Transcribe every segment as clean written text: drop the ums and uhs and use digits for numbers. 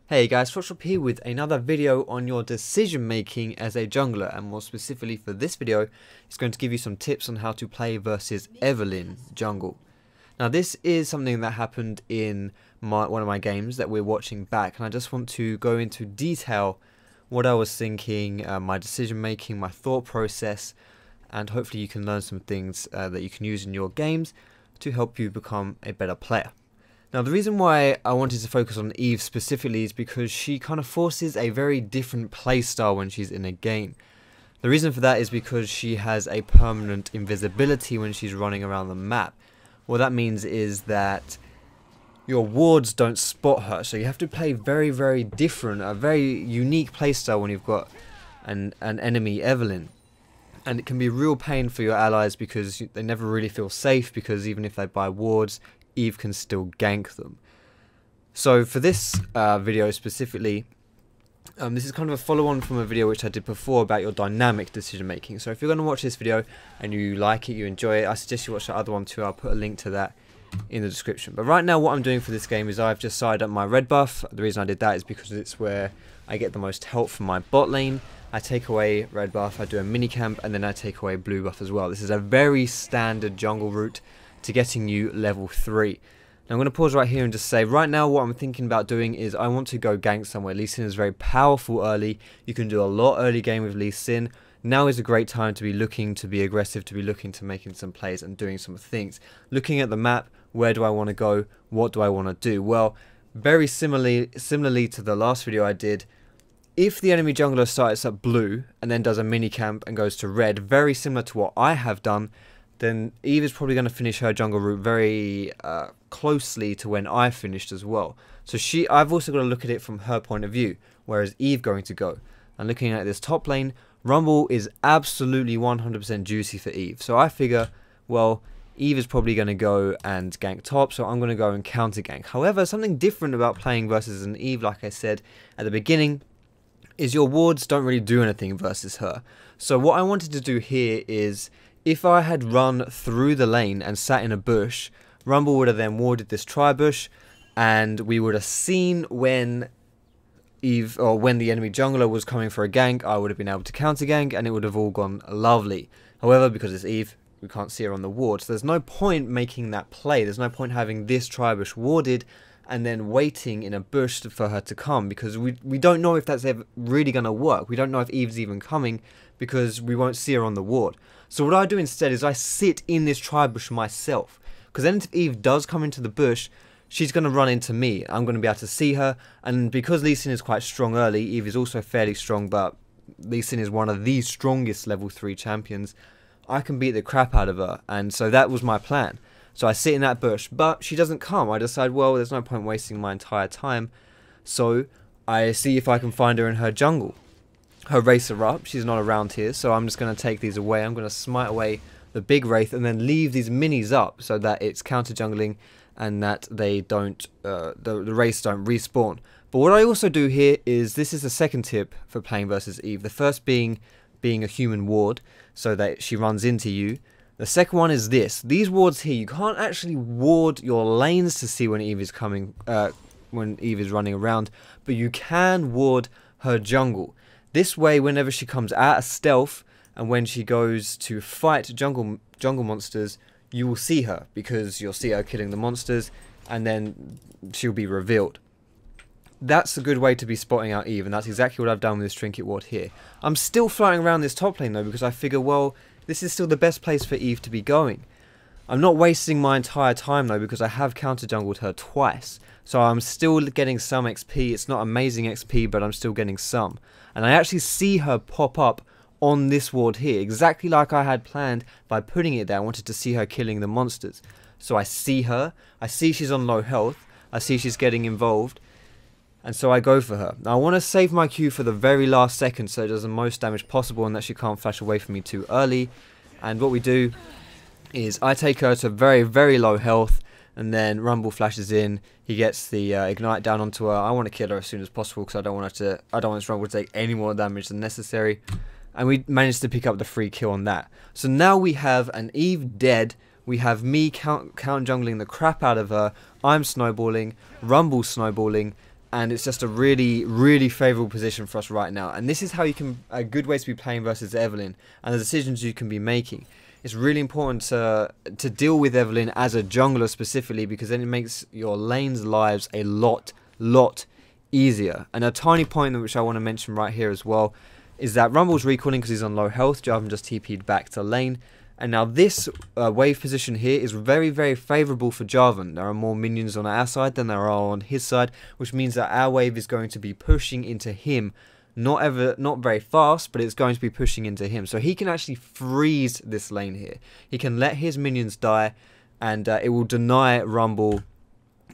Hey guys, Foxdrop here with another video on your decision making as a jungler, and more specifically for this video, it's going to give you some tips on how to play versus Evelynn jungle. Now this is something that happened in one of my games that we're watching back, and I just want to go into detail what I was thinking, my decision making, my thought process, and hopefully you can learn some things that you can use in your games to help you become a better player. Now the reason why I wanted to focus on Eve specifically is because she kind of forces a very different playstyle when she's in a game. The reason for that is because she has a permanent invisibility when she's running around the map. What that means is that your wards don't spot her, so you have to play very different, a very unique playstyle when you've got an enemy Evelynn. And it can be a real pain for your allies because they never really feel safe, because even if they buy wards, Eve can still gank them. So for this video specifically, this is kind of a follow-on from a video which I did before about your dynamic decision making. So if you're going to watch this video and you like it, you enjoy it, I suggest you watch the other one too. I'll put a link to that in the description. But right now what I'm doing for this game is I've just sided up my red buff. The reason I did that is because it's where I get the most help from my bot lane. I take away red buff, I do a mini camp, and then I take away blue buff as well. This is a very standard jungle route to getting you level 3. Now I'm going to pause right here and just say, right now what I'm thinking about doing is I want to go gank somewhere. Lee Sin is very powerful early. You can do a lot early game with Lee Sin. Now is a great time to be looking to be aggressive, to be looking to making some plays and doing some things. Looking at the map, where do I want to go? What do I want to do? Well, very similarly to the last video I did, if the enemy jungler starts at blue and then does a mini camp and goes to red, very similar to what I have done, then Eve is probably going to finish her jungle route very closely to when I finished as well. So I've also got to look at it from her point of view, where is Eve going to go? And looking at this top lane, Rumble is absolutely 100% juicy for Eve. So I figure, well, Eve is probably going to go and gank top, so I'm going to go and counter gank. However, something different about playing versus an Eve, like I said at the beginning, is your wards don't really do anything versus her. So what I wanted to do here is, if I had run through the lane and sat in a bush, Rumble would have then warded this tri-bush, and we would have seen when Eve, or when the enemy jungler was coming for a gank, I would have been able to counter gank and it would have all gone lovely. However, because it's Eve, we can't see her on the ward, so there's no point making that play. There's no point having this tri-bush warded and then waiting in a bush for her to come, because we don't know if that's ever really going to work. We don't know if Eve's even coming because we won't see her on the ward. So what I do instead is I sit in this tri-bush myself, because then if Eve does come into the bush, she's going to run into me. I'm going to be able to see her, and because Lee Sin is quite strong early, Eve is also fairly strong, but Lee Sin is one of the strongest level 3 champions, I can beat the crap out of her. And so that was my plan. So I sit in that bush, but she doesn't come. I decide, well, there's no point wasting my entire time, so I see if I can find her in her jungle. Her wraiths are up, she's not around here, so I'm just going to take these away. I'm going to smite away the big wraith and then leave these minis up so that it's counter jungling and that they don't, the wraiths don't respawn. But what I also do here is, this is the second tip for playing versus Eve. The first being a human ward so that she runs into you. The second one is this. These wards here, you can't actually ward your lanes to see when Eve is coming, when Eve is running around, but you can ward her jungle. This way, whenever she comes out of stealth and when she goes to fight jungle monsters, you will see her, because you'll see her killing the monsters and then she'll be revealed. That's a good way to be spotting out Eve, and that's exactly what I've done with this trinket ward here. I'm still flying around this top lane though, because I figure, well, this is still the best place for Eve to be going. I'm not wasting my entire time though, because I have counter jungled her twice. So I'm still getting some XP. It's not amazing XP, but I'm still getting some. And I actually see her pop up on this ward here, exactly like I had planned by putting it there. I wanted to see her killing the monsters. So I see her. I see she's on low health. I see she's getting involved. And so I go for her. Now I want to save my Q for the very last second so it does the most damage possible and that she can't flash away from me too early. And what we do is I take her to very low health, and then Rumble flashes in. He gets the ignite down onto her. I want to kill her as soon as possible because I don't want this Rumble to take any more damage than necessary. And we managed to pick up the free kill on that. So now we have an Eve dead. We have me count jungling the crap out of her. I'm snowballing. Rumble snowballing. and it's just a really favourable position for us right now. And this is how you can, a good way to be playing versus Evelyn, and the decisions you can be making. It's really important to deal with Evelyn as a jungler specifically, because then it makes your lane's lives a lot easier. And a tiny point which I want to mention right here as well is that Rumble's recalling because he's on low health. Jarvan just TP'd back to lane. And now this wave position here is very favourable for Jarvan. There are more minions on our side than there are on his side, which means that our wave is going to be pushing into him. Not very fast, but it's going to be pushing into him. So he can actually freeze this lane here. He can let his minions die, and it will deny Rumble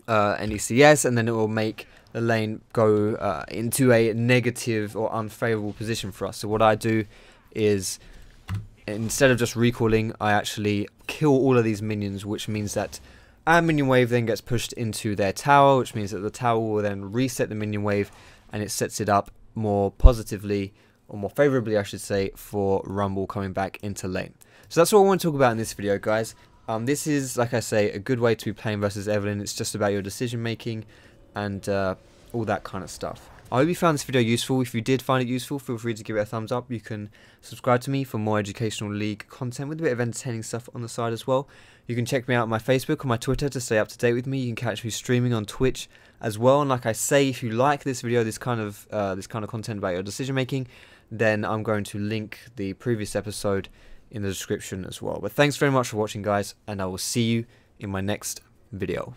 any CS, and then it will make the lane go into a negative or unfavourable position for us. So what I do is, instead of just recalling, I actually kill all of these minions, which means that our minion wave then gets pushed into their tower, which means that the tower will then reset the minion wave, and it sets it up more positively, or more favourably I should say, for Rumble coming back into lane. So that's what I want to talk about in this video, guys. This is, like I say, a good way to be playing versus Evelyn. It's just about your decision making and all that kind of stuff. I hope you found this video useful. If you did find it useful, feel free to give it a thumbs up. You can subscribe to me for more educational league content with a bit of entertaining stuff on the side as well. You can check me out on my Facebook or my Twitter to stay up to date with me. You can catch me streaming on Twitch as well. And like I say, if you like this video, this kind of content about your decision making, then I'm going to link the previous episode in the description as well. But thanks very much for watching, guys, and I will see you in my next video.